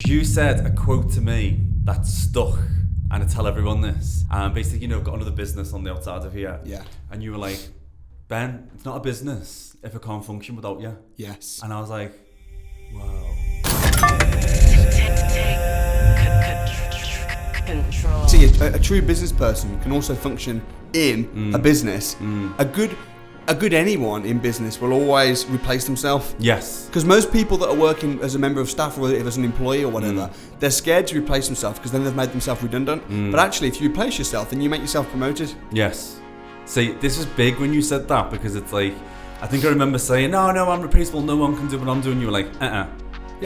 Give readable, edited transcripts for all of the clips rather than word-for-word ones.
You said a quote to me that stuck, and I tell everyone this. Basically, I've got another business on the outside of here. Yeah. And you were like, Ben, it's not a business if it can't function without you. Yes. And I was like, wow. Control. See, a true business person can also function in a business. A good anyone in business will always replace themselves. Yes. Because most people that are working as a member of staff or as an employee or whatever, they're scared to replace themselves because then they've made themselves redundant. But actually, if you replace yourself, then you make yourself promoted. Yes. See, this was big when you said that, because it's like, I think I remember saying, no, I'm replaceable, no one can do what I'm doing. You were like, Yeah.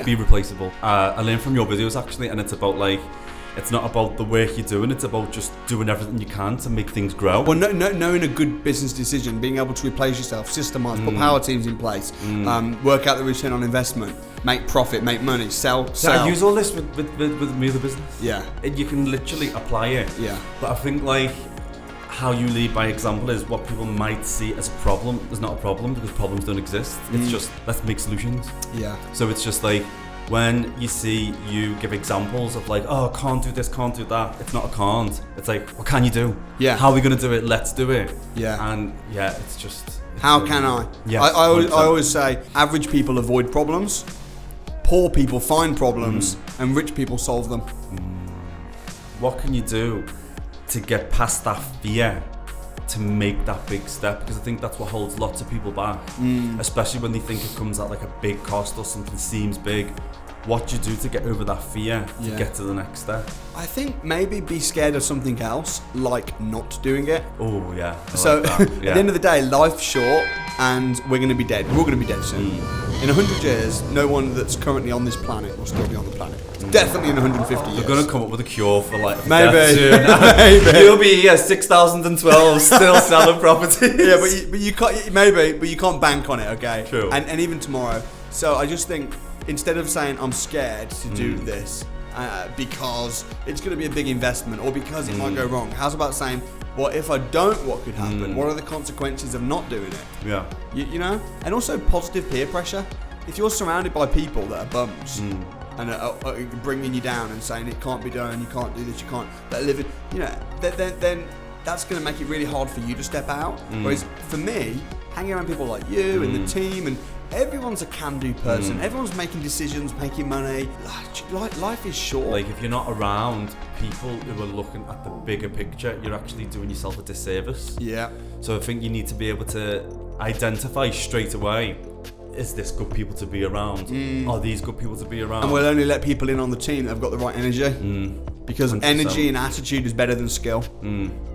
be replaceable. I learned from your videos actually, and it's about like, it's not about the work you're doing, it's about just doing everything you can to make things grow. Well, knowing a good business decision, being able to replace yourself, systemize, put power teams in place, work out the return on investment, make profit, make money, sell. So I use all this with me, the business. Yeah. And you can literally apply it. Yeah. But I think like how you lead by example is what people might see as a problem. There's not a problem because problems don't exist. It's just, let's make solutions. Yeah. So it's just like, when you see you give examples of like, oh, can't do this, can't do that, it's not a can't. It's like, what can you do? Yeah. How are we going to do it? Let's do it. Yeah. And yeah, it's just... How can I? Yes, I 100%. always say, average people avoid problems, poor people find problems, and rich people solve them. What can you do to get past that fear to make that big step? Because I think that's what holds lots of people back, especially when they think it comes at like a big cost or something seems big. What do you do to get over that fear to Yeah. get to the next step? I think maybe be scared of something else, like not doing it. Oh yeah. I So like that. at the end of the day, life's short and we're going to be dead. We're all going to be dead soon. In 100 years, no one that's currently on this planet will still be on the planet. Definitely in 150 years. They're gonna come up with a cure for like Maybe. death soon. Maybe. You'll be here 6012 still selling properties. Yeah, but you can't. Maybe, but you can't bank on it. Okay. True. And even tomorrow. So I just think instead of saying I'm scared to do this because it's going to be a big investment or because it might go wrong, how's about saying, well, if I don't, what could happen? What are the consequences of not doing it? Yeah. You know, and also positive peer pressure. If you're surrounded by people that are bums and are bringing you down and saying it can't be done, you can't do this, you can't, that live in, then that's going to make it really hard for you to step out. Whereas for me, hanging around people like you and the team, and everyone's a can-do person. Everyone's making decisions, making money. Life is short. Like if you're not around people who are looking at the bigger picture, you're actually doing yourself a disservice. Yeah. So I think you need to be able to identify straight away, is this good people to be around? Are these good people to be around? And we'll only let people in on the team that have got the right energy. Because 100%. energy and attitude is better than skill. I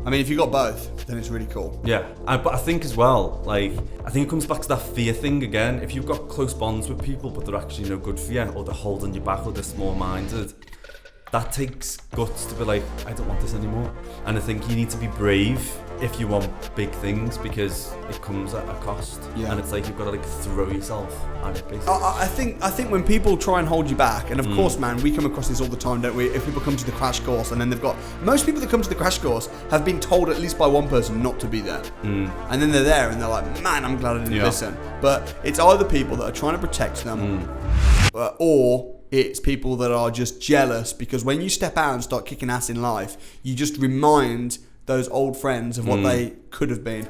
mean, if you've got both, then it's really cool. Yeah, but I think as well, like, I think it comes back to that fear thing again. If you've got close bonds with people, but they're actually no good for you, or they're holding you back, or they're small-minded, that takes guts to be like, I don't want this anymore. And I think you need to be brave if you want big things, because it comes at a cost. Yeah. And it's like you've got to like throw yourself at it, basically. I think when people try and hold you back, and of course, man, we come across this all the time, don't we? If people come to the crash course and then they've got, most people that come to the crash course have been told at least by one person not to be there. And then they're there and they're like, man, I'm glad I didn't listen. But it's either people that are trying to protect them or it's people that are just jealous, because when you step out and start kicking ass in life, you just remind those old friends of what they could have been.